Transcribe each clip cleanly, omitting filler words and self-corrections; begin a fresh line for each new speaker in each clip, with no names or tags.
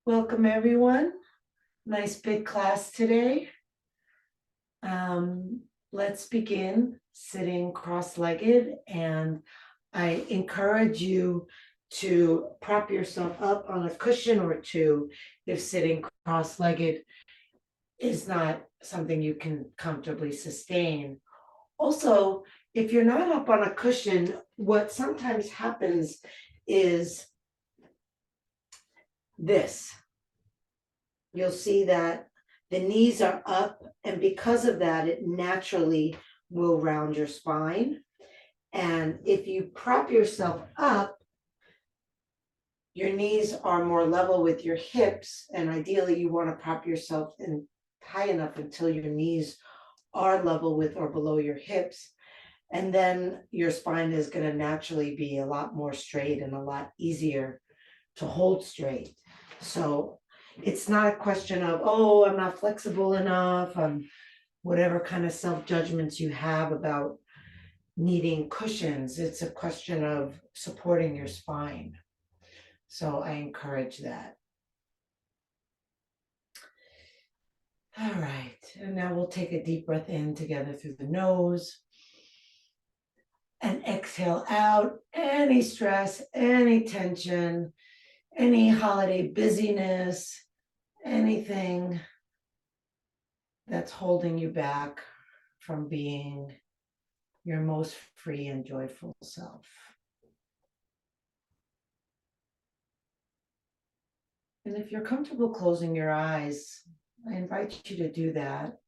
Welcome, everyone. Nice big class today. Um, let's begin sitting cross-legged, and I encourage you to prop yourself up on a cushion or two if sitting cross-legged is not something you can comfortably sustain. Also, if you're not up on a cushion, what sometimes happens is this. You'll see that the knees are up, and because of that, it naturally will round your spine. And if you prop yourself up, your knees are more level with your hips, and ideally, you want to prop yourself in high enough until your knees are level with or below your hips. And then your spine is going to naturally be a lot more straight and a lot easier to hold straight. So it's not a question of, oh, I'm not flexible enough, whatever kind of self-judgments you have about needing cushions. It's a question of supporting your spine. So I encourage that. All right, and now we'll take a deep breath in together through the nose and exhale out any stress, any tension, any holiday busyness, anything that's holding you back from being your most free and joyful self. And if you're comfortable closing your eyes, I invite you to do that.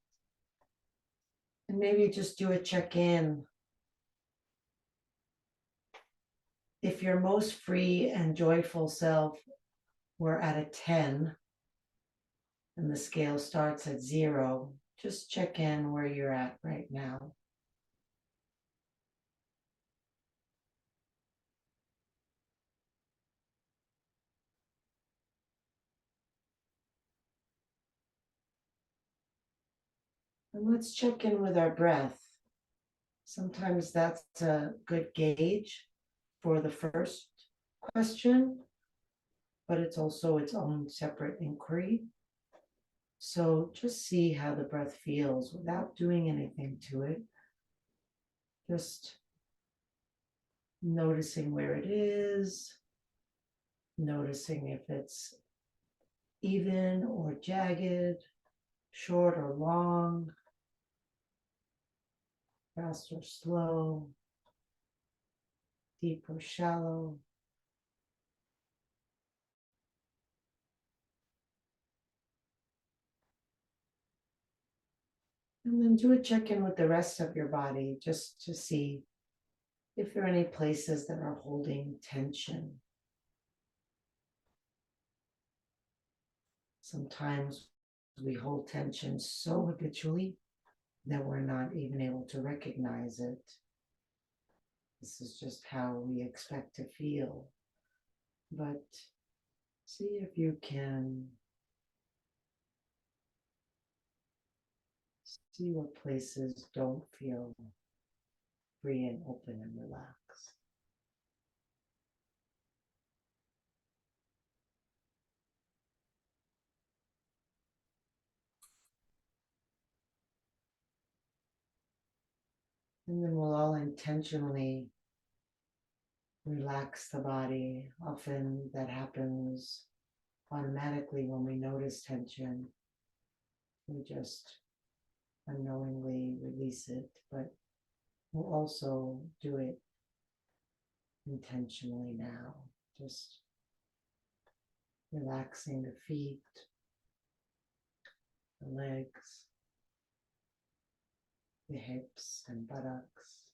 And maybe just do a check-in. If your most free and joyful self were at a 10 and the scale starts at 0, just check in where you're at right now. And let's check in with our breath. Sometimes that's a good gauge for the first question, but it's also its own separate inquiry. So just see how the breath feels without doing anything to it. Just noticing where it is, noticing if it's even or jagged, short or long, fast or slow, deep or shallow. And then do a check-in with the rest of your body just to see if there are any places that are holding tension. Sometimes we hold tension so habitually that we're not even able to recognize it. This is just how we expect to feel. But see if you can see what places don't feel free and open and relaxed. And then we'll all intentionally relax the body. Often that happens automatically when we notice tension. We just unknowingly release it, but we'll also do it intentionally now. Just relaxing the feet, the legs, the hips and buttocks,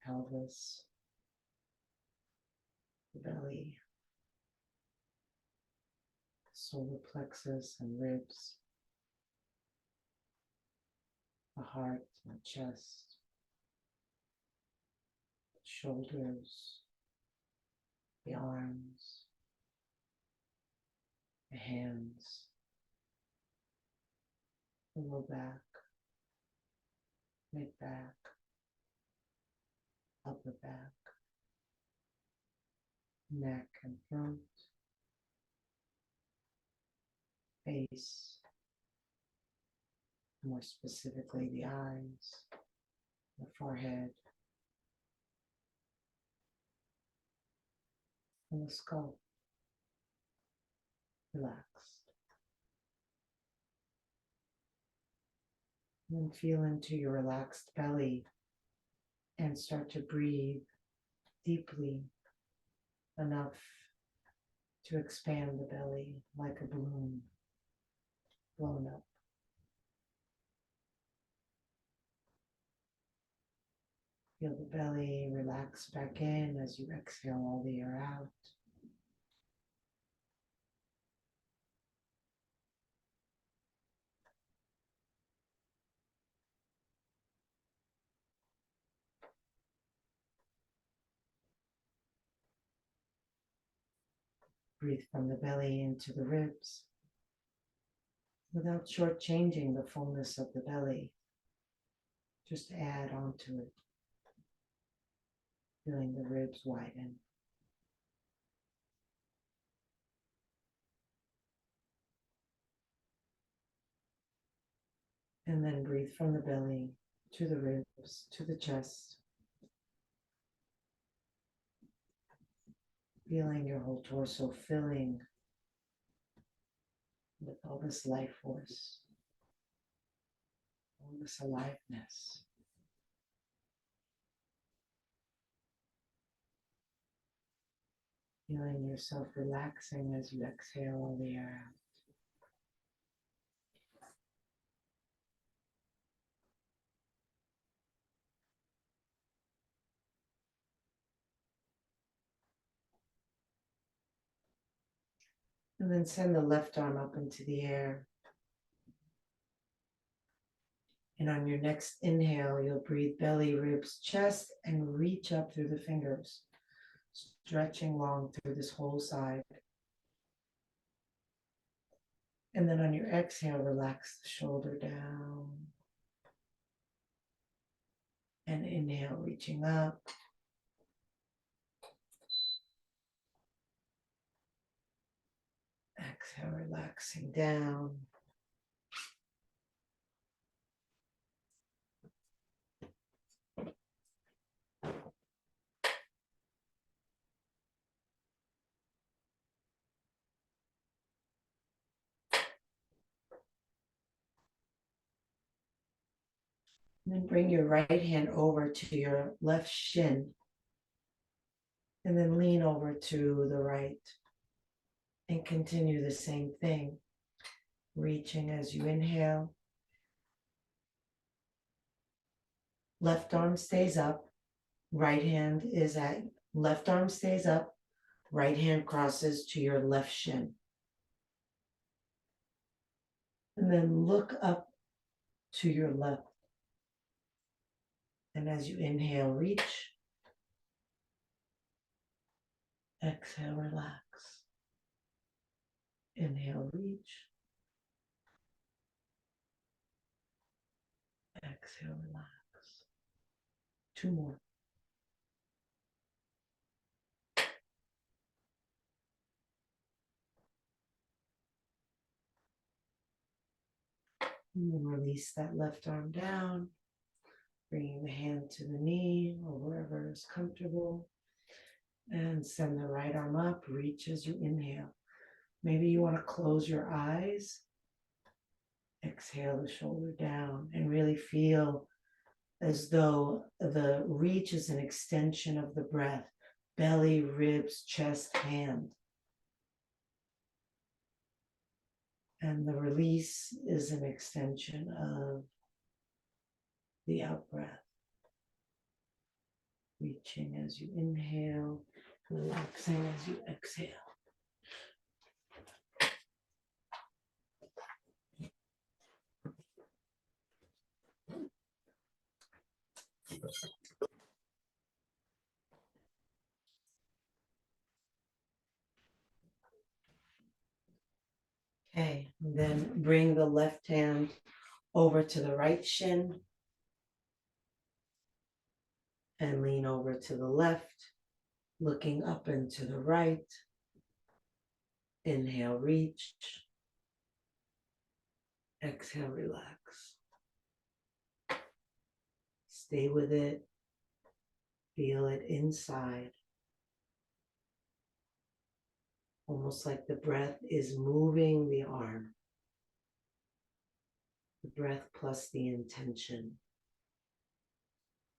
pelvis, the belly, solar plexus and ribs, the heart and chest, the shoulders, the arms, the hands, the low back, mid back, upper back, neck and front, face, more specifically the eyes, the forehead, and the skull. Relaxed. And feel into your relaxed belly and start to breathe deeply enough to expand the belly like a balloon blown up. Feel the belly relax back in as you exhale all the air out. Breathe from the belly into the ribs without shortchanging the fullness of the belly. Just add onto it, feeling the ribs widen. And then breathe from the belly to the ribs, to the chest. Feeling your whole torso filling with all this life force, all this aliveness. Feeling yourself relaxing as you exhale all the air out. And then send the left arm up into the air. And on your next inhale, you'll breathe belly, ribs, chest, and reach up through the fingers, stretching long through this whole side. And then on your exhale, relax the shoulder down. And inhale, reaching up. Exhale, relaxing down. And then bring your right hand over to your left shin. And then lean over to the right. And continue the same thing. Reaching as you inhale. Left arm stays up. Right hand is at, left arm stays up. Right hand crosses to your left shin. And then look up to your left. And as you inhale, reach. Exhale, relax. Inhale, reach. Exhale, relax. Two more. And then release that left arm down, bringing the hand to the knee or wherever is comfortable. And send the right arm up, reach as you inhale. Maybe you want to close your eyes. Exhale the shoulder down and really feel as though the reach is an extension of the breath. Belly, ribs, chest, hand. And the release is an extension of the out breath. Reaching as you inhale, relaxing as you exhale. Okay, then bring the left hand over to the right shin and lean over to the left, looking up and to the right. Inhale, reach. Exhale, relax. Stay with it. Feel it inside. Almost like the breath is moving the arm. The breath plus the intention.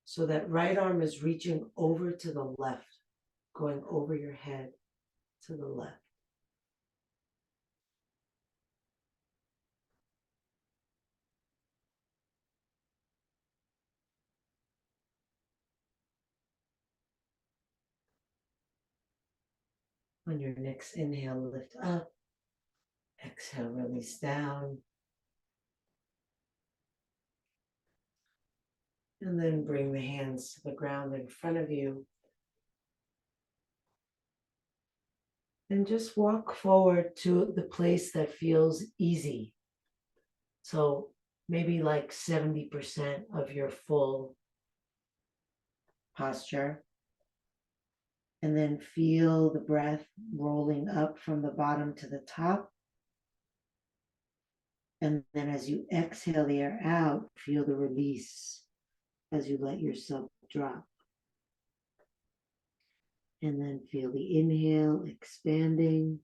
So that right arm is reaching over to the left, going over your head to the left. On your next inhale, lift up. Exhale, release down. And then bring the hands to the ground in front of you. And just walk forward to the place that feels easy. So maybe like 70% of your full posture. And then feel the breath rolling up from the bottom to the top. And then as you exhale the air out, feel the release as you let yourself drop. And then feel the inhale expanding.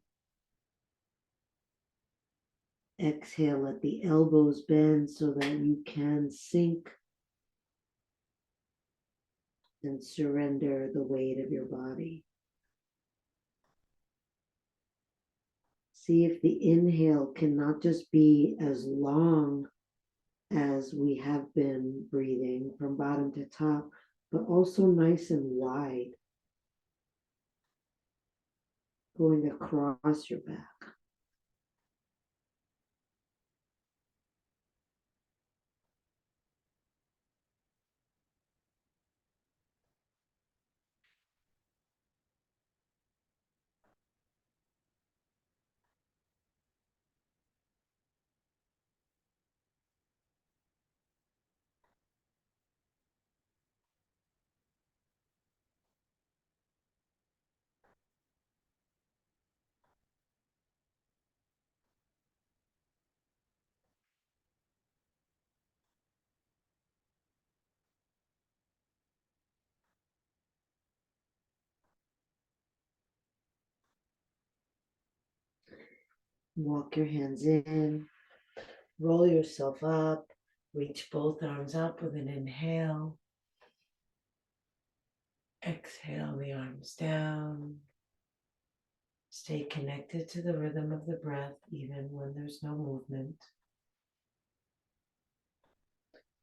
Exhale, let the elbows bend so that you can sink and surrender the weight of your body. See if the inhale can not just be as long as we have been breathing from bottom to top, but also nice and wide, going across your back. Walk your hands in, roll yourself up, reach both arms up with an inhale. Exhale the arms down. Stay connected to the rhythm of the breath even when there's no movement.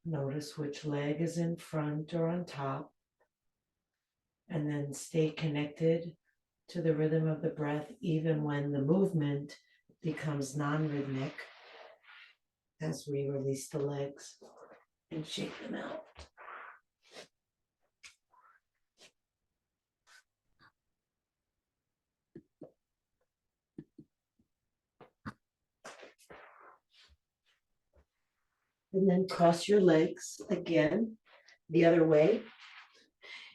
Notice which leg is in front or on top. And then stay connected to the rhythm of the breath even when the movement becomes non-rhythmic as we release the legs and shake them out. And then cross your legs again the other way.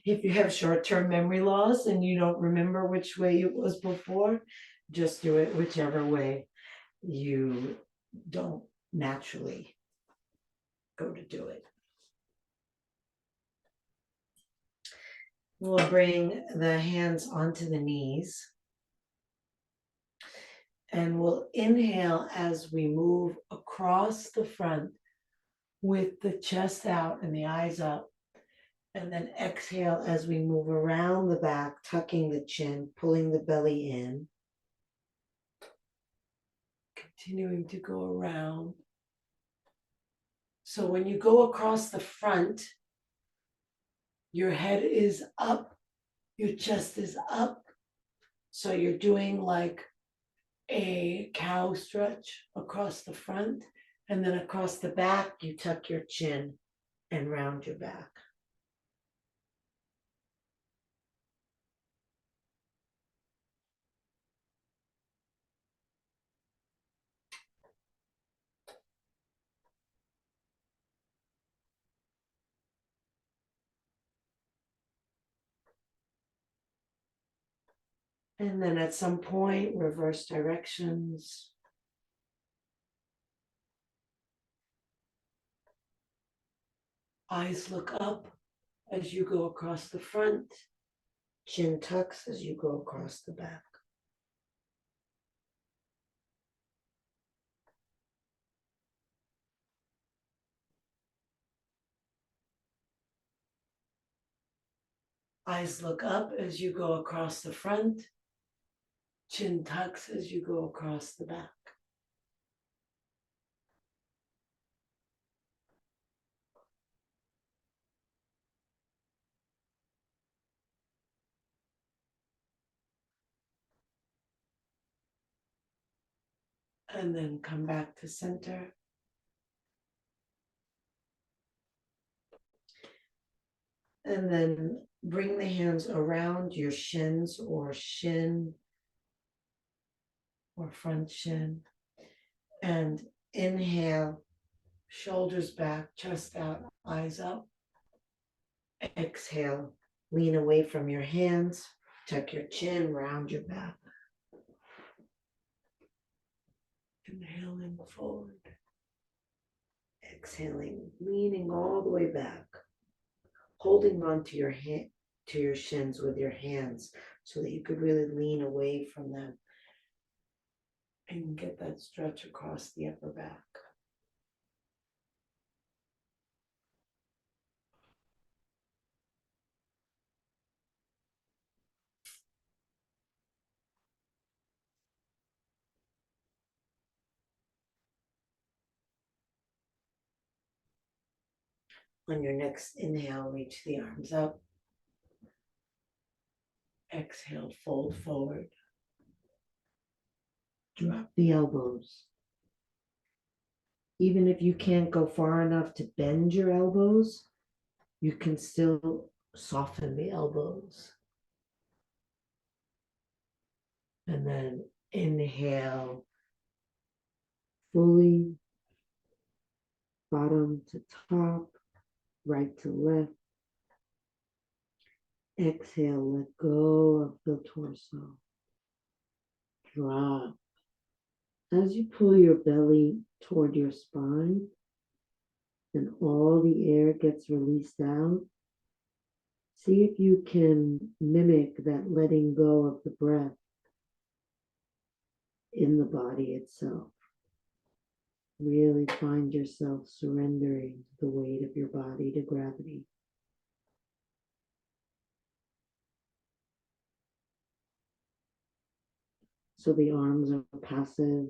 If you have short-term memory loss and you don't remember which way it was before, just do it whichever way you don't naturally go to do it. We'll bring the hands onto the knees. And we'll inhale as we move across the front with the chest out and the eyes up. And then exhale as we move around the back, tucking the chin, pulling the belly in. Continuing to go around. So when you go across the front, your head is up, your chest is up. So you're doing like a cow stretch across the front, and then across the back, you tuck your chin and round your back. And then at some point, reverse directions. Eyes look up as you go across the front. Chin tucks as you go across the back. Eyes look up as you go across the front. Chin tucks as you go across the back. And then come back to center. And then bring the hands around your shins or shin or front shin. And inhale, shoulders back, chest out, eyes up. Exhale, lean away from your hands, tuck your chin, round your back. Inhaling forward. Exhaling, leaning all the way back. Holding on to your hand, to your shins with your hands so that you could really lean away from them and get that stretch across the upper back. On your next inhale, reach the arms up. Exhale, fold forward. Drop the elbows. Even if you can't go far enough to bend your elbows, you can still soften the elbows. And then inhale fully, bottom to top, right to left. Exhale, let go of the torso. Drop. As you pull your belly toward your spine and all the air gets released out, see if you can mimic that letting go of the breath in the body itself. Really find yourself surrendering the weight of your body to gravity. So the arms are passive.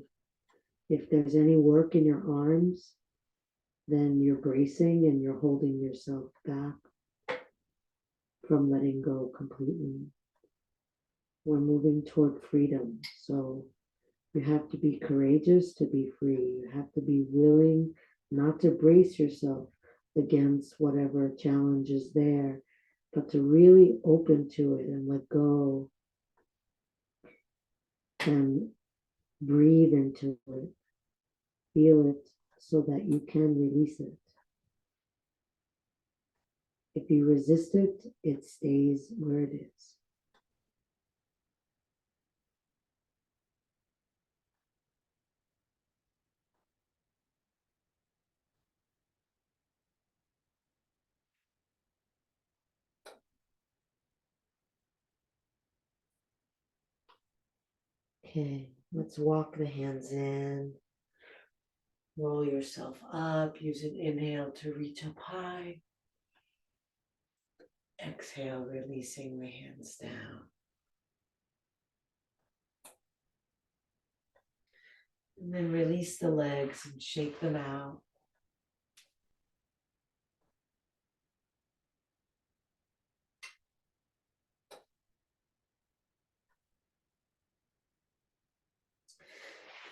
If there's any work in your arms, then you're bracing and you're holding yourself back from letting go completely. We're moving toward freedom. So you have to be courageous to be free. You have to be willing not to brace yourself against whatever challenge is there, but to really open to it and let go and breathe into it. Feel it so that you can release it. If you resist it, it stays where it is. Okay, let's walk the hands in. Roll yourself up. Use an inhale to reach up high. Exhale, releasing the hands down. And then release the legs and shake them out.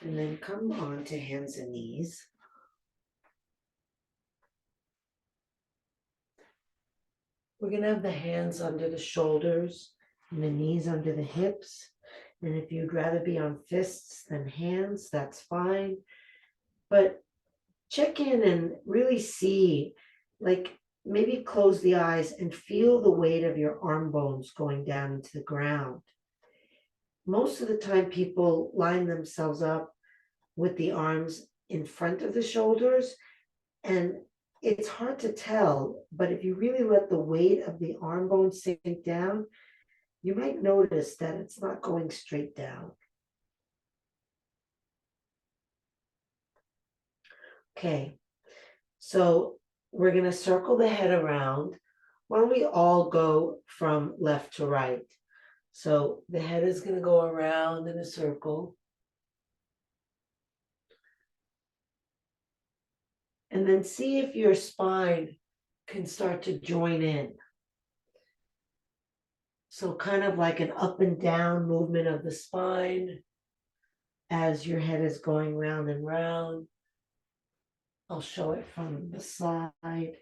And then come on to hands and knees. We're going to have the hands under the shoulders and the knees under the hips. And if you'd rather be on fists than hands, that's fine. But check in and really see, like maybe close the eyes and feel the weight of your arm bones going down into the ground. Most of the time, people line themselves up with the arms in front of the shoulders, and it's hard to tell, but if you really let the weight of the arm bone sink down, you might notice that it's not going straight down. Okay, so we're going to circle the head around. Why don't we all go from left to right? So the head is going to go around in a circle. And then see if your spine can start to join in. So kind of like an up and down movement of the spine as your head is going round and round. I'll show it from the side.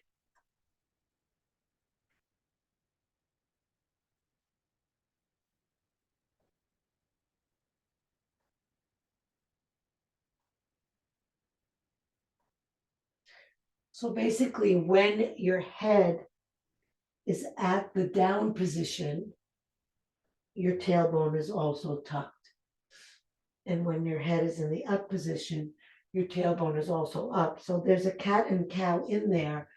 So basically, when your head is at the down position, your tailbone is also tucked. And when your head is in the up position, your tailbone is also up. So there's a cat and cow in there,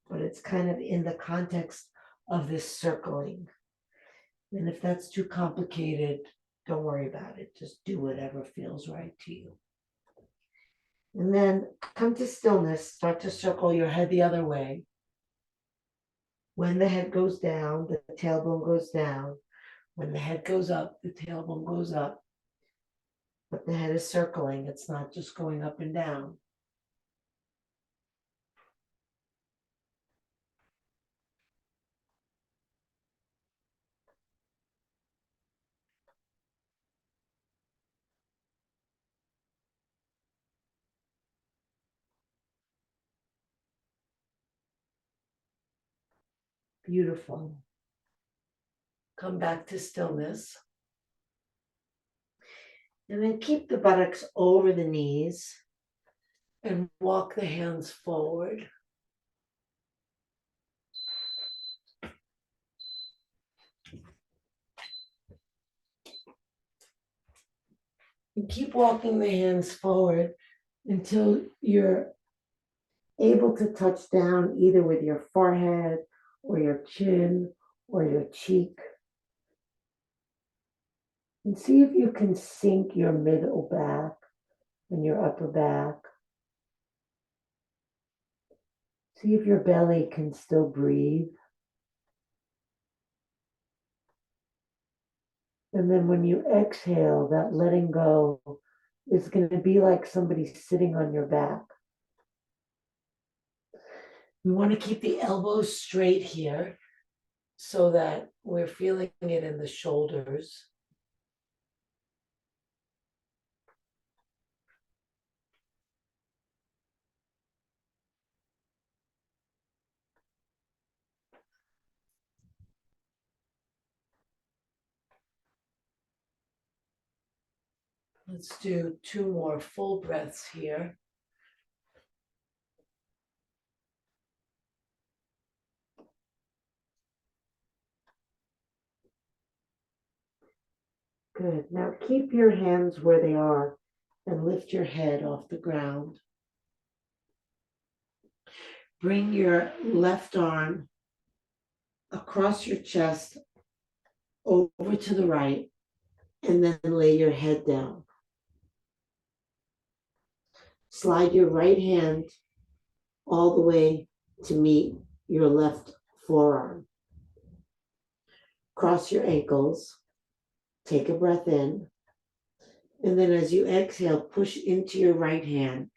but it's kind of in the context of this circling. And if that's too complicated, don't worry about it. Just do whatever feels right to you. And then come to stillness, start to circle your head the other way. When the head goes down, the tailbone goes down. When the head goes up, the tailbone goes up. But the head is circling, it's not just going up and down. Beautiful. Come back to stillness. And then keep the buttocks over the knees and walk the hands forward. And keep walking the hands forward until you're able to touch down either with your forehead or your chin or your cheek. And see if you can sink your middle back and your upper back. See if your belly can still breathe. And then when you exhale, that letting go is going to be like somebody sitting on your back. We want to keep the elbows straight here so that we're feeling it in the shoulders. Let's do 2 more full breaths here. Good. Now keep your hands where they are and lift your head off the ground. Bring your left arm across your chest over to the right and then lay your head down. Slide your right hand all the way to meet your left forearm. Cross your ankles. Take a breath in. And then as you exhale, push into your right hand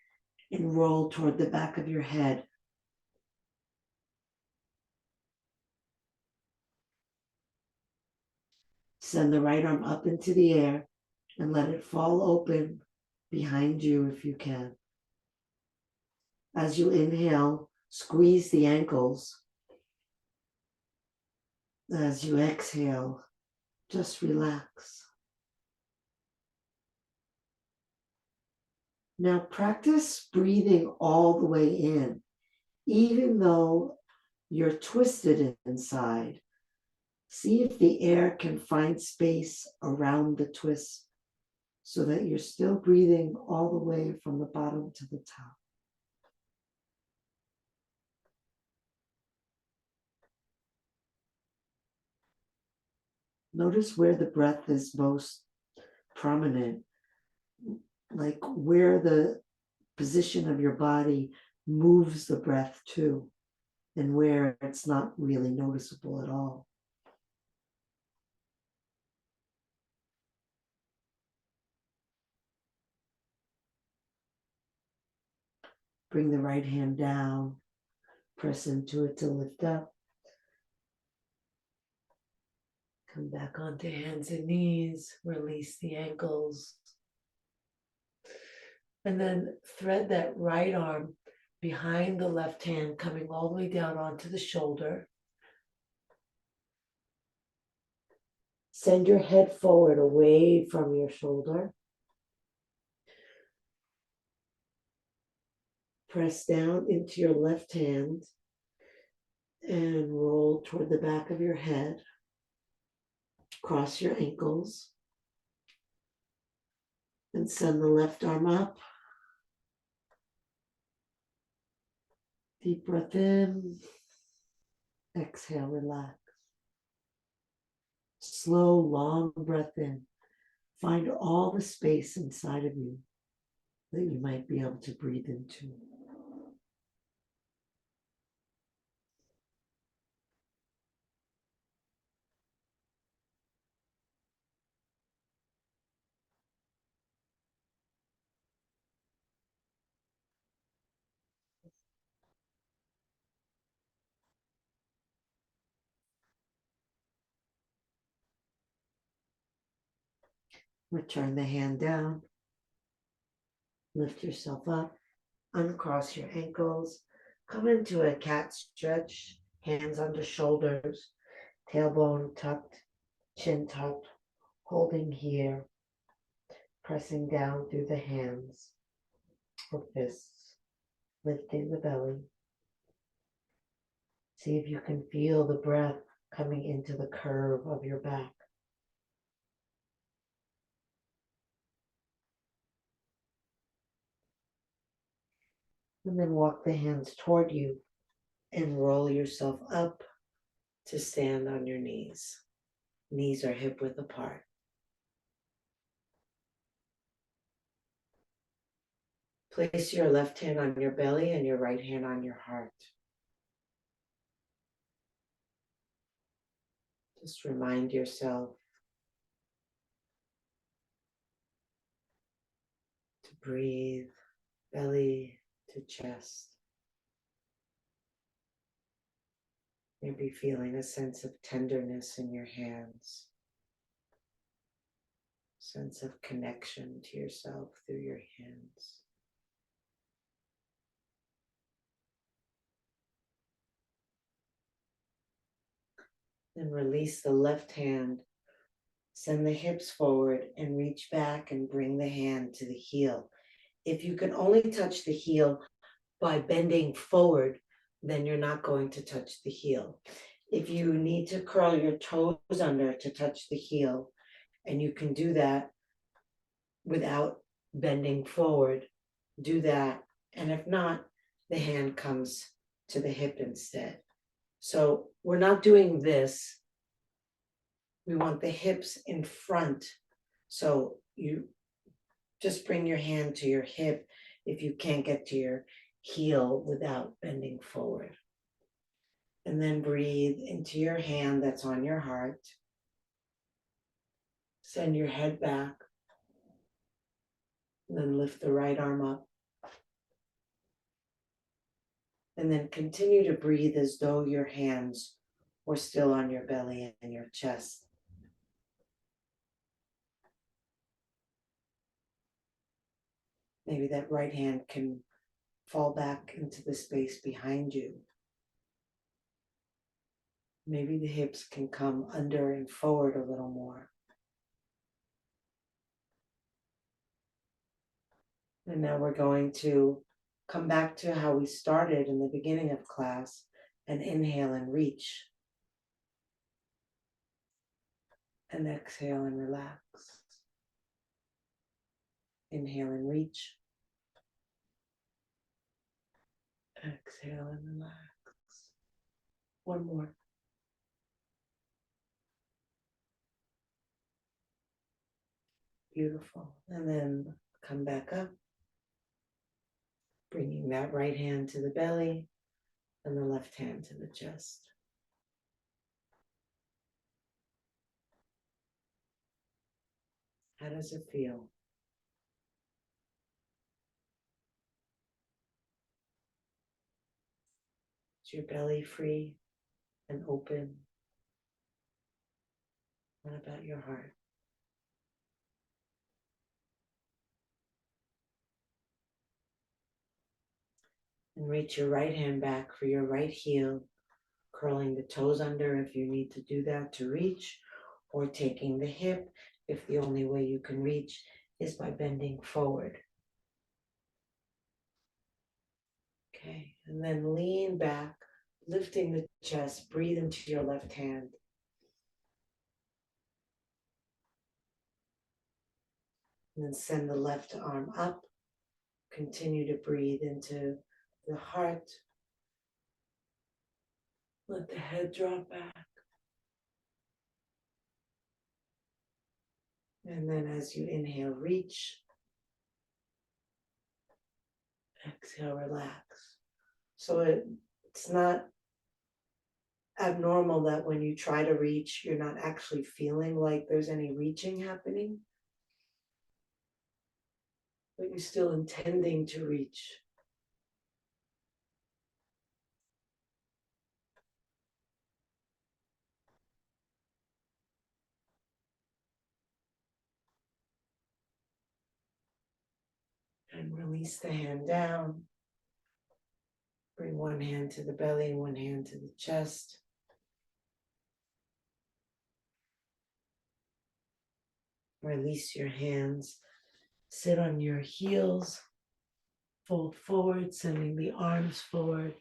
and roll toward the back of your head. Send the right arm up into the air and let it fall open behind you if you can. As you inhale, squeeze the ankles. As you exhale, just relax. Now practice breathing all the way in, even though you're twisted inside. See if the air can find space around the twist so that you're still breathing all the way from the bottom to the top. Notice where the breath is most prominent, like where the position of your body moves the breath to, and where it's not really noticeable at all. Bring the right hand down, press into it to lift up. Come back onto hands and knees, release the ankles. And then thread that right arm behind the left hand, coming all the way down onto the shoulder. Send your head forward away from your shoulder. Press down into your left hand and roll toward the back of your head. Cross your ankles and send the left arm up. Deep breath in. Exhale, relax. Slow, long breath in. Find all the space inside of you that you might be able to breathe into. Return the hand down. Lift yourself up. Uncross your ankles. Come into a cat stretch. Hands under shoulders. Tailbone tucked. Chin tucked. Holding here. Pressing down through the hands or fists. Lifting the belly. See if you can feel the breath coming into the curve of your back. And then walk the hands toward you and roll yourself up to stand on your knees. Knees are hip width apart. Place your left hand on your belly and your right hand on your heart. Just remind yourself to breathe, belly to chest. Maybe feeling a sense of tenderness in your hands, sense of connection to yourself through your hands. Then release the left hand, send the hips forward and reach back and bring the hand to the heel. If you can only touch the heel by bending forward, then you're not going to touch the heel. If you need to curl your toes under to touch the heel, and you can do that without bending forward, do that. And if not, the hand comes to the hip instead. So we're not doing this. We want the hips in front. So you just bring your hand to your hip if you can't get to your heel without bending forward. And then breathe into your hand that's on your heart. Send your head back. And then lift the right arm up. And then continue to breathe as though your hands were still on your belly and your chest. Maybe that right hand can fall back into the space behind you. Maybe the hips can come under and forward a little more. And now we're going to come back to how we started in the beginning of class and inhale and reach. And exhale and relax. Inhale and reach. Exhale and relax. One more. Beautiful. And then come back up, bringing that right hand to the belly and the left hand to the chest. How does it feel? Is your belly free and open? What about your heart? And reach your right hand back for your right heel, curling the toes under if you need to do that to reach, or taking the hip if the only way you can reach is by bending forward. Okay, and then lean back, lifting the chest, breathe into your left hand. And then send the left arm up. Continue to breathe into the heart. Let the head drop back. And then as you inhale, reach. Exhale, relax. So it's not abnormal that when you try to reach, you're not actually feeling like there's any reaching happening, but you're still intending to reach. And release the hand down. Bring one hand to the belly, one hand to the chest. Release your hands. Sit on your heels. Fold forward, sending the arms forward,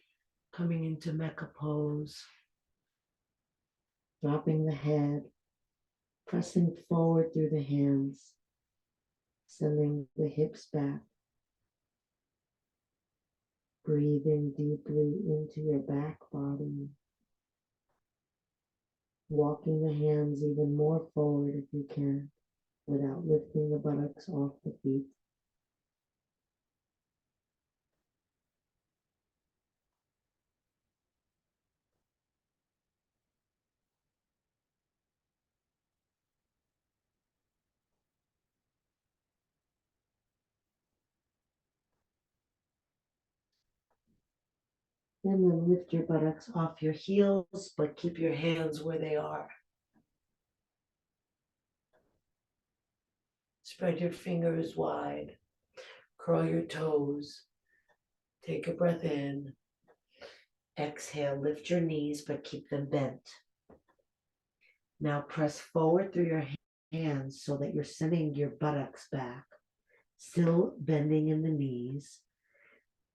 coming into mecha pose. Dropping the head, pressing forward through the hands, sending the hips back. Breathing deeply into your back body. Walking the hands even more forward if you can, without lifting the buttocks off the feet. And then lift your buttocks off your heels, but keep your hands where they are. Spread your fingers wide. Curl your toes. Take a breath in. Exhale, lift your knees, but keep them bent. Now press forward through your hands so that you're sending your buttocks back, still bending in the knees.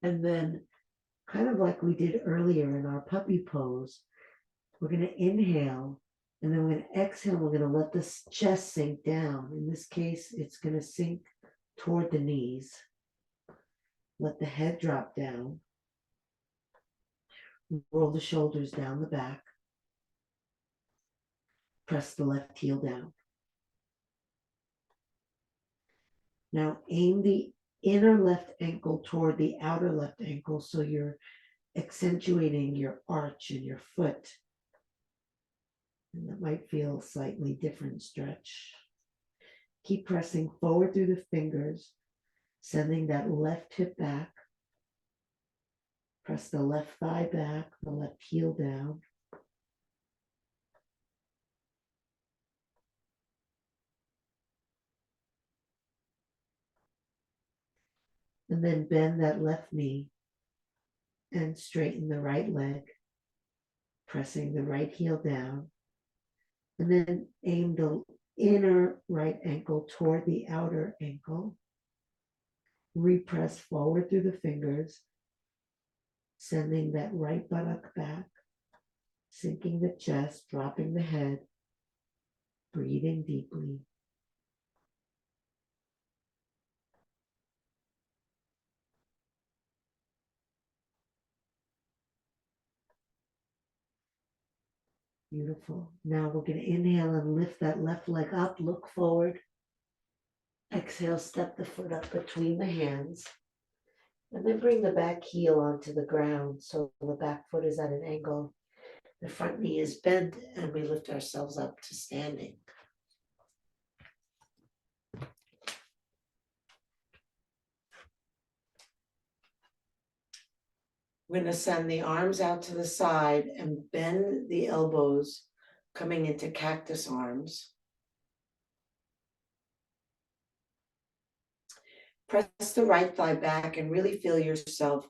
And then, kind of like we did earlier in our puppy pose, we're going to inhale, and then we're going to exhale. We're going to let the chest sink down. In this case, it's going to sink toward the knees. Let the head drop down. Roll the shoulders down the back. Press the left heel down. Now aim the inner left ankle toward the outer left ankle so you're accentuating your arch in your foot. And that might feel slightly different stretch. Keep pressing forward through the fingers, sending that left hip back. Press the left thigh back, the left heel down. And then bend that left knee and straighten the right leg, pressing the right heel down. And then aim the inner right ankle toward the outer ankle. Repress forward through the fingers, sending that right buttock back, sinking the chest, dropping the head, breathing deeply. Beautiful. Now we're going to inhale and lift that left leg up, look forward. Exhale, step the foot up between the hands. And then bring the back heel onto the ground so the back foot is at an angle. The front knee is bent and we lift ourselves up to standing. We're going to send the arms out to the side and bend the elbows, coming into cactus arms. Press the right thigh back and really feel yourself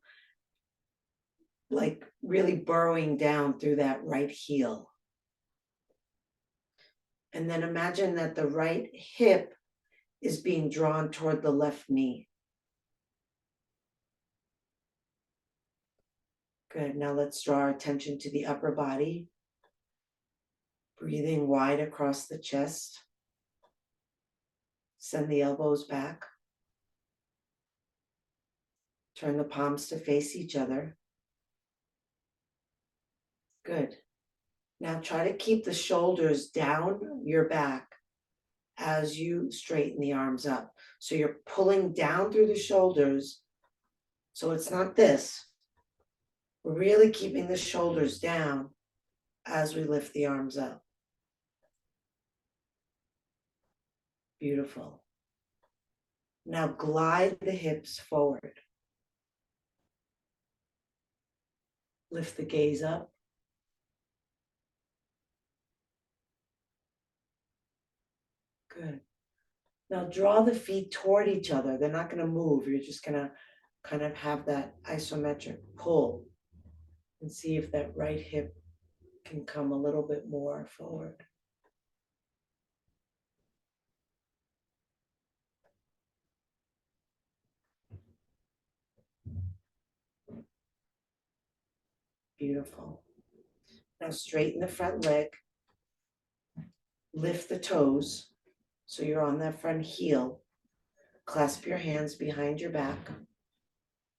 like really burrowing down through that right heel. And then imagine that the right hip is being drawn toward the left knee. Good. Now let's draw our attention to the upper body. Breathing wide across the chest. Send the elbows back. Turn the palms to face each other. Good. Now try to keep the shoulders down your back as you straighten the arms up. So you're pulling down through the shoulders. So it's not this. We're really keeping the shoulders down as we lift the arms up. Beautiful. Now glide the hips forward. Lift the gaze up. Good. Now draw the feet toward each other. They're not going to move. You're just going to kind of have that isometric pull and see if that right hip can come a little bit more forward. Beautiful. Now straighten the front leg. Lift the toes so you're on that front heel. Clasp your hands behind your back.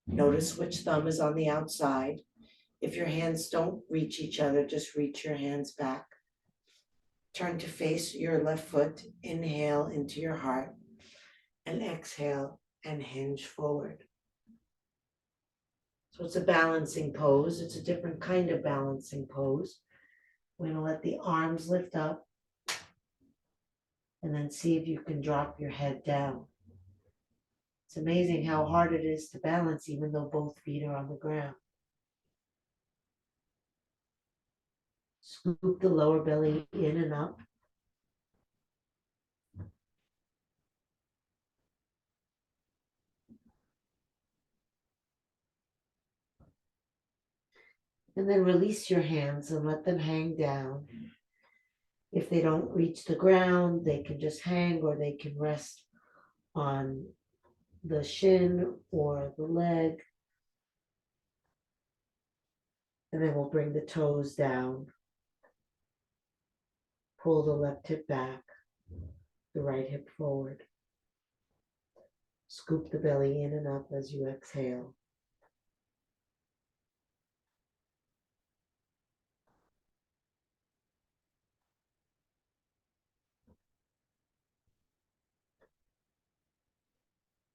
Notice which thumb is on the outside. If your hands don't reach each other, just reach your hands back. Turn to face your left foot. Inhale into your heart and exhale and hinge forward. So it's a balancing pose. It's a different kind of balancing pose. We're going to let the arms lift up and then see if you can drop your head down. It's amazing how hard it is to balance even though both feet are on the ground. Scoop the lower belly in and up. And then release your hands and let them hang down. If they don't reach the ground, they can just hang or they can rest on the shin or the leg. And then we'll bring the toes down. Pull the left hip back, the right hip forward. Scoop the belly in and up as you exhale.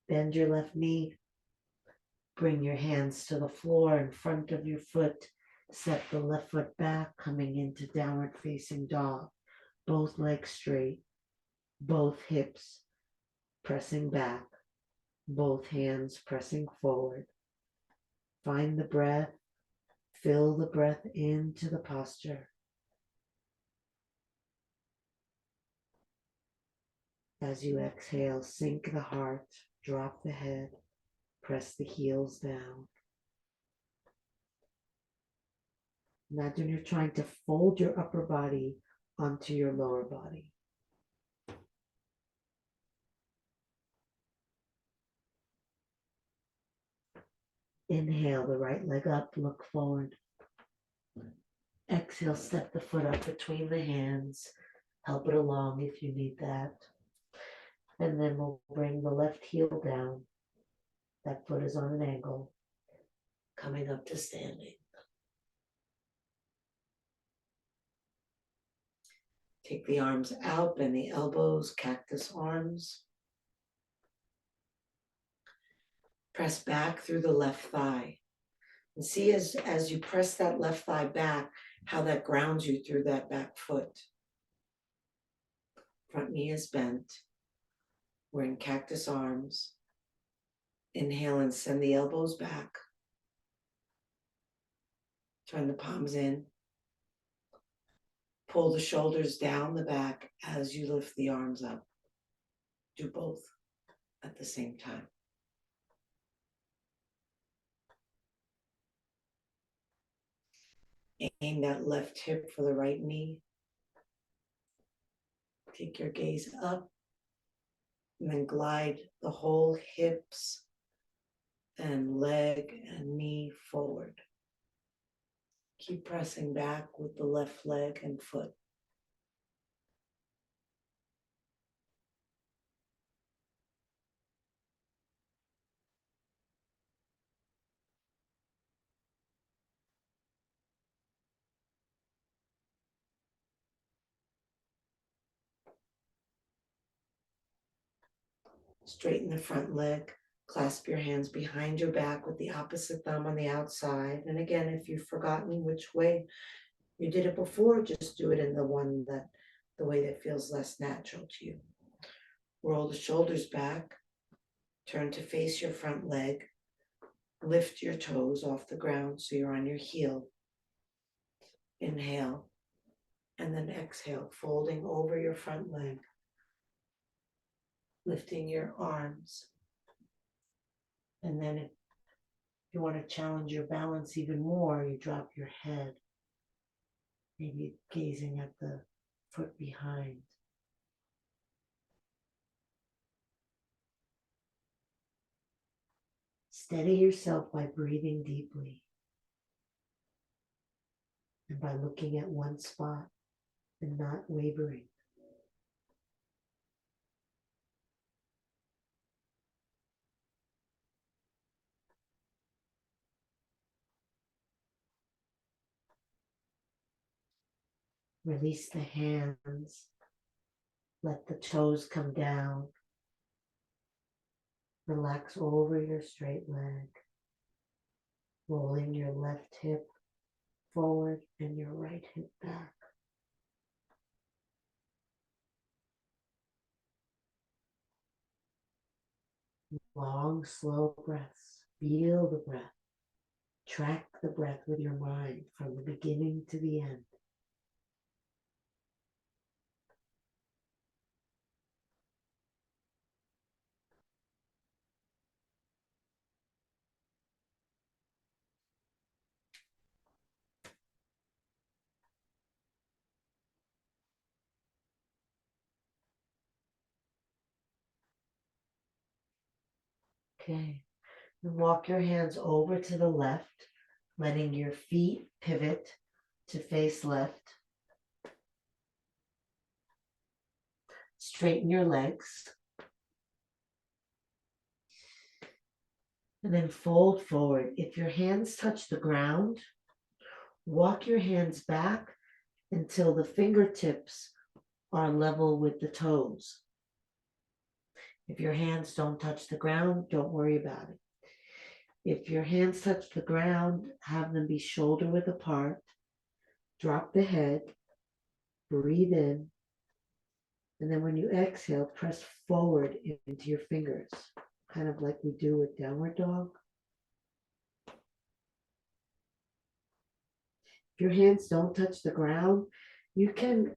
Bend your left knee. Bring your hands to the floor in front of your foot. Set the left foot back, coming into downward facing dog. Both legs straight, both hips pressing back, both hands pressing forward. Find the breath. Fill the breath into the posture. As you exhale, sink the heart, drop the head, press the heels down. Imagine you're trying to fold your upper body onto your lower body. Inhale the right leg up, look forward. Exhale, step the foot up between the hands. Help it along if you need that. And then we'll bring the left heel down. That foot is on an angle, coming up to standing. Take the arms out, bend the elbows, cactus arms. Press back through the left thigh. And see as you press that left thigh back, how that grounds you through that back foot. Front knee is bent. We're in cactus arms. Inhale and send the elbows back. Turn the palms in. Pull the shoulders down the back as you lift the arms up. Do both at the same time. Aim that left hip for the right knee. Take your gaze up and then glide the whole hips and leg and knee forward. Keep pressing back with the left leg and foot. Straighten the front leg. Clasp your hands behind your back with the opposite thumb on the outside. And again, if you've forgotten which way you did it before, just do it in the way that feels less natural to you. Roll the shoulders back. Turn to face your front leg. Lift your toes off the ground so you're on your heel. Inhale. And then exhale, folding over your front leg. Lifting your arms. And then if you want to challenge your balance even more, you drop your head. Maybe gazing at the foot behind. Steady yourself by breathing deeply and by looking at one spot and not wavering. Release the hands. Let the toes come down. Relax over your straight leg. Rolling your left hip forward and your right hip back. Long, slow breaths. Feel the breath. Track the breath with your mind from the beginning to the end. Okay. And walk your hands over to the left, letting your feet pivot to face left. Straighten your legs. And then fold forward. If your hands touch the ground, walk your hands back until the fingertips are level with the toes. If your hands don't touch the ground, don't worry about it. If your hands touch the ground, have them be shoulder width apart. Drop the head, breathe in, and then when you exhale, press forward into your fingers, kind of like we do with downward dog. If your hands don't touch the ground, you can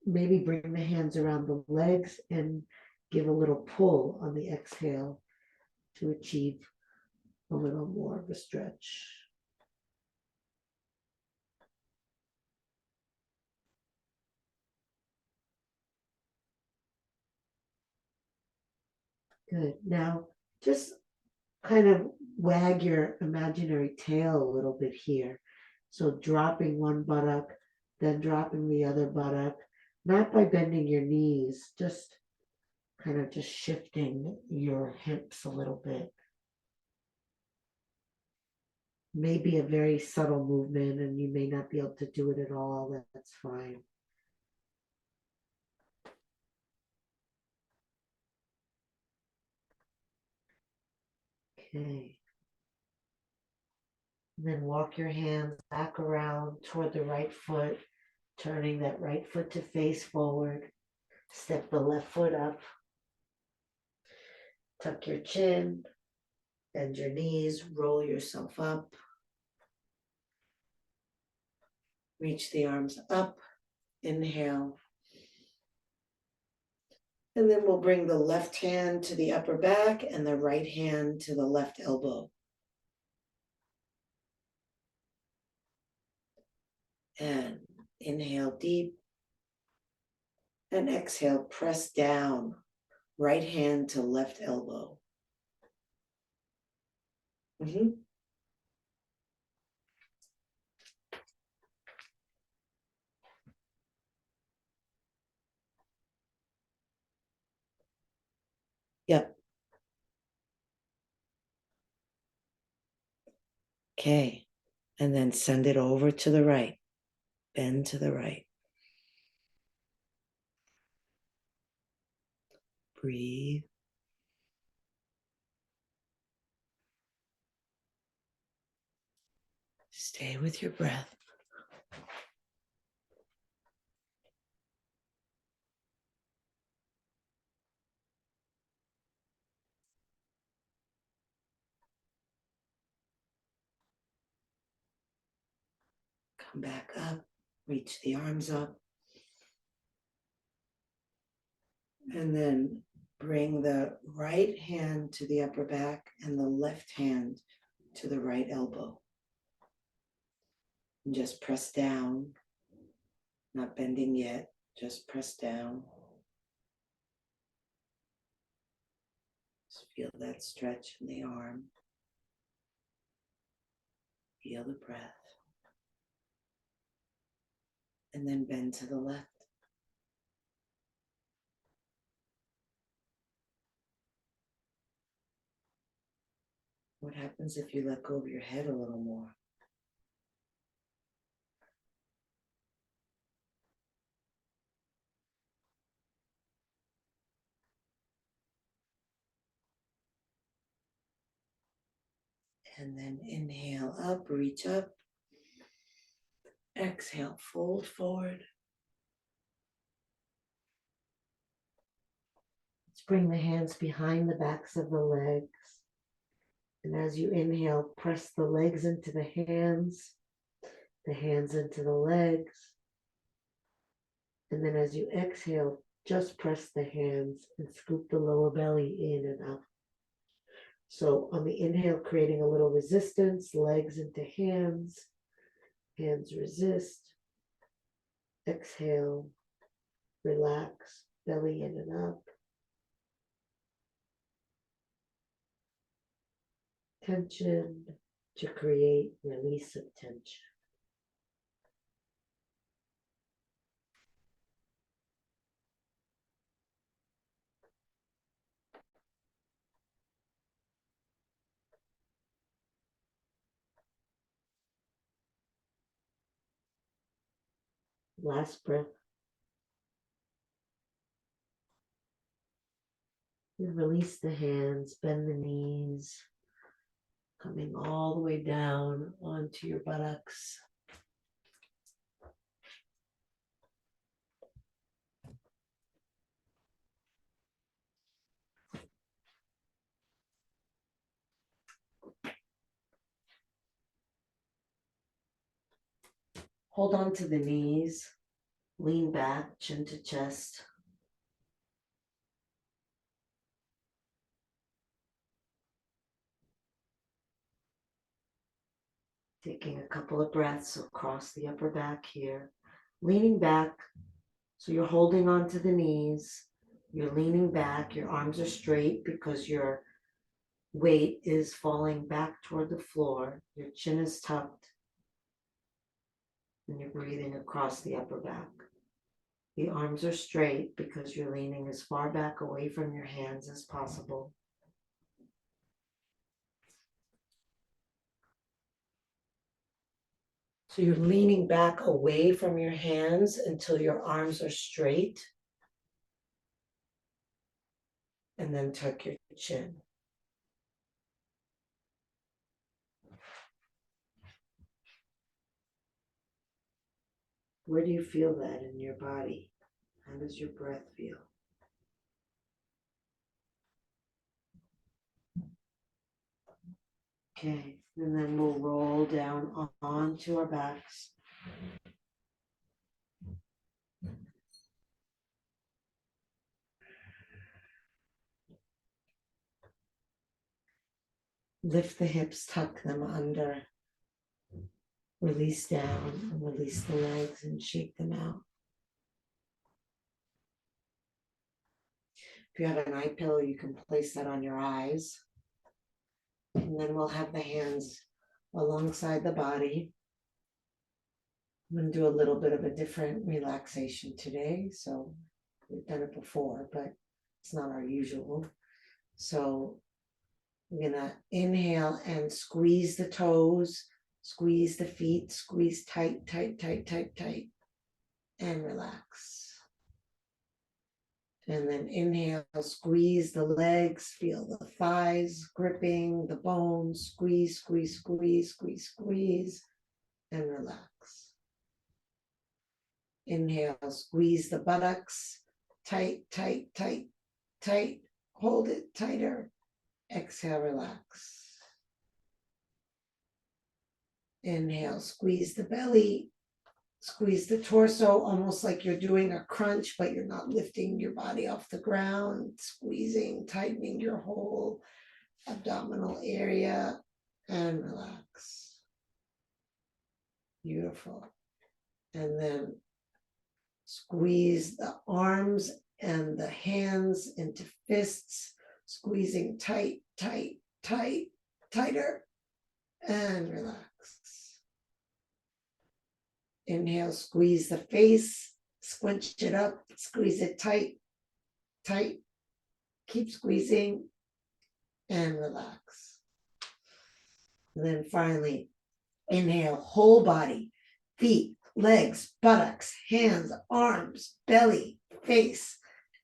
maybe bring the hands around the legs and give a little pull on the exhale to achieve a little more of a stretch. Good. Now, just kind of wag your imaginary tail a little bit here. So dropping one buttock, then dropping the other buttock, not by bending your knees, just kind of just shifting your hips a little bit. Maybe a very subtle movement and you may not be able to do it at all. That's fine. Okay. And then walk your hands back around toward the right foot, turning that right foot to face forward. Step the left foot up. Tuck your chin, bend your knees, roll yourself up. Reach the arms up, inhale. And then we'll bring the left hand to the upper back and the right hand to the left elbow. And inhale deep. And exhale, press down, right hand to left elbow. Yep. Okay. And then send it over to the right. Bend to the right. Breathe. Stay with your breath. Come back up. Reach the arms up. And then bring the right hand to the upper back and the left hand to the right elbow. And just press down. Not bending yet. Just press down. Just feel that stretch in the arm. Feel the breath. And then bend to the left. What happens if you let go of your head a little more? And then inhale up, reach up. Exhale, fold forward. Let's bring the hands behind the backs of the legs. And as you inhale, press the legs into the hands into the legs. And then as you exhale, just press the hands and scoop the lower belly in and up. So on the inhale, creating a little resistance, legs into hands resist. Exhale, relax, belly in and up. Tension to create release of tension. Last breath. And release the hands, bend the knees, coming all the way down onto your buttocks. Hold on to the knees, lean back, chin to chest. Taking a couple of breaths across the upper back here, leaning back. So you're holding on to the knees, you're leaning back, your arms are straight because your weight is falling back toward the floor, your chin is tucked, and you're breathing across the upper back. The arms are straight because you're leaning as far back away from your hands as possible. So you're leaning back away from your hands until your arms are straight. And then tuck your chin. Where do you feel that in your body? How does your breath feel? Okay, and then we'll roll down onto our backs. Lift the hips, tuck them under. Release down and release the legs and shake them out. If you have an eye pillow, you can place that on your eyes. And then we'll have the hands alongside the body. I'm going to do a little bit of a different relaxation today. So we've done it before, but it's not our usual. So we're going to inhale and squeeze the toes, squeeze the feet, squeeze tight, tight, tight, tight, tight, and relax. And then inhale, squeeze the legs, feel the thighs gripping the bones, squeeze, squeeze, squeeze, squeeze, squeeze, and relax. Inhale, squeeze the buttocks, tight, tight, tight, tight, hold it tighter. Exhale, relax. Inhale, squeeze the belly, squeeze the torso, almost like you're doing a crunch, but you're not lifting your body off the ground, squeezing, tightening your whole abdominal area, and relax. Beautiful. And then squeeze the arms and the hands into fists, squeezing tight, tight, tight, tighter, and relax. Inhale, squeeze the face, squinch it up, squeeze it tight, tight, keep squeezing, and relax. And then finally, inhale, whole body, feet, legs, buttocks, hands, arms, belly, face,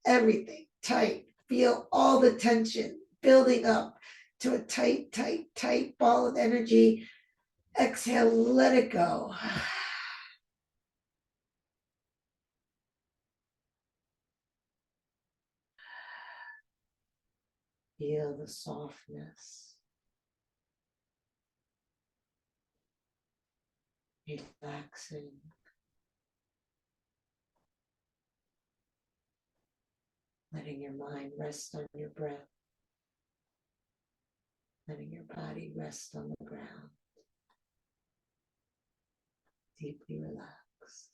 everything tight. Feel all the tension building up to a tight, tight, tight ball of energy. Exhale, let it go. Feel the softness. Relaxing. Letting your mind rest on your breath. Letting your body rest on the ground. Deeply relaxed.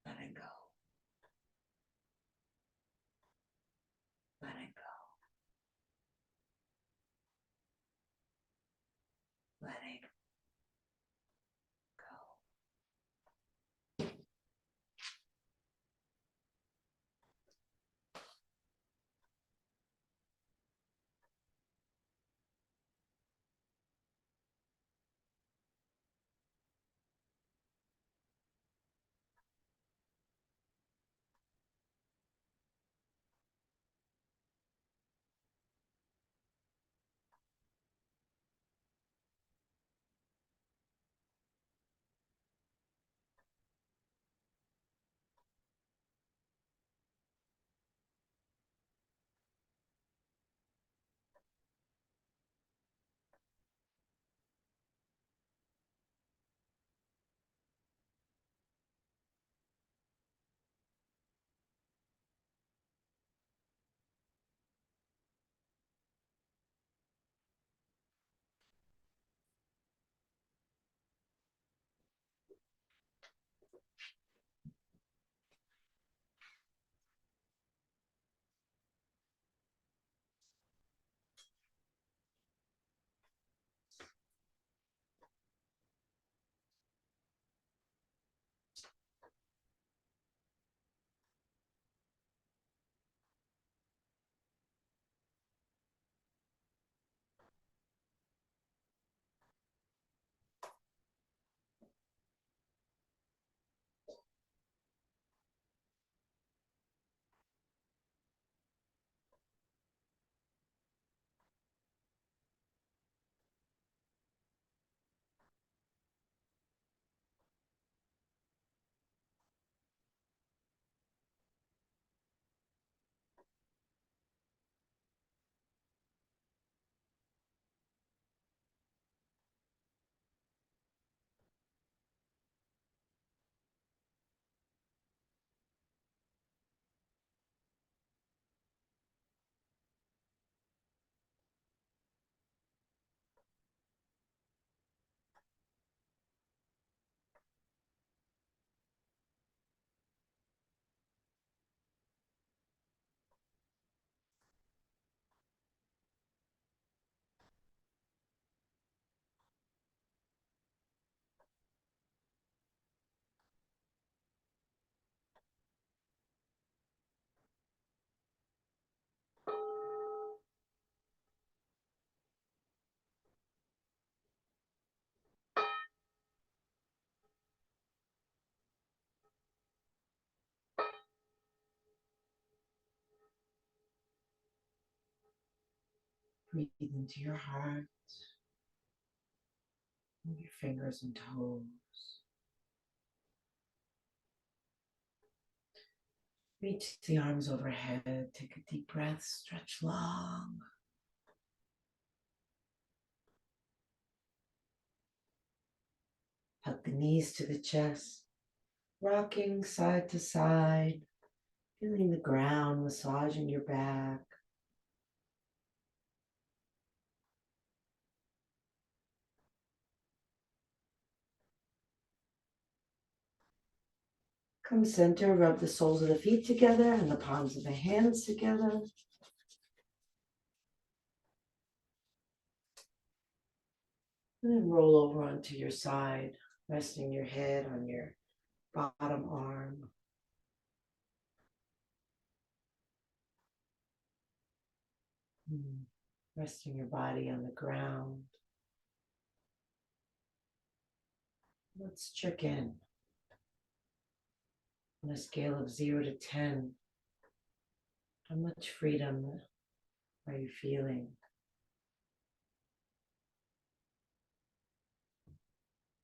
Letting go. Letting go. Letting go. Breathe into your heart. Move your fingers and toes. Reach the arms overhead. Take a deep breath. Stretch long. Hug the knees to the chest. Rocking side to side. Feeling the ground massaging your back. Come center, rub the soles of the feet together and the palms of the hands together. And then roll over onto your side, resting your head on your bottom arm. Resting your body on the ground. Let's check in. On a scale of 0 to 10, how much freedom are you feeling?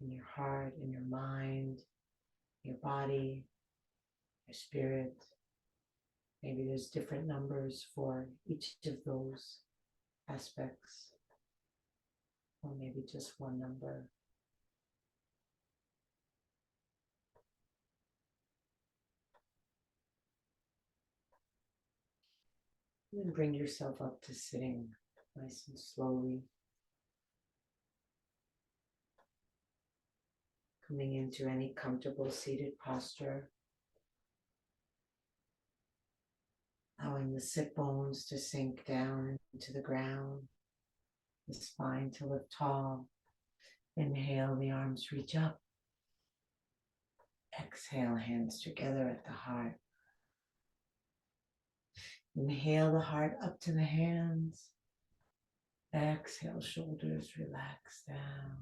In your heart, in your mind, your body, your spirit. Maybe there's different numbers for each of those aspects, or maybe just one number. And then bring yourself up to sitting nice and slowly. Coming into any comfortable seated posture. Allowing the sit bones to sink down into the ground. The spine to lift tall. Inhale, the arms reach up. Exhale, hands together at the heart. Inhale the heart up to the hands. Exhale, shoulders relax down.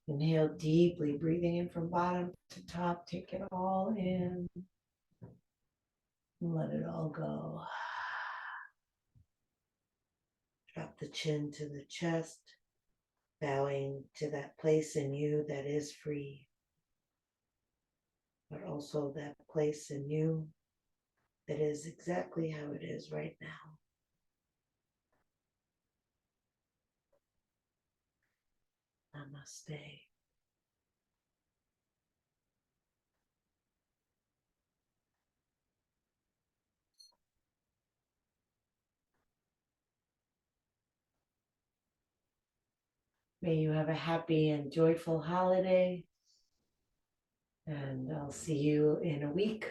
Inhale deeply, breathing in from bottom to top. Take it all in. And let it all go. Drop the chin to the chest, bowing to that place in you that is free, but also that place in you that is exactly how it is right now. Namaste. May you have a happy and joyful holiday. And I'll see you in a week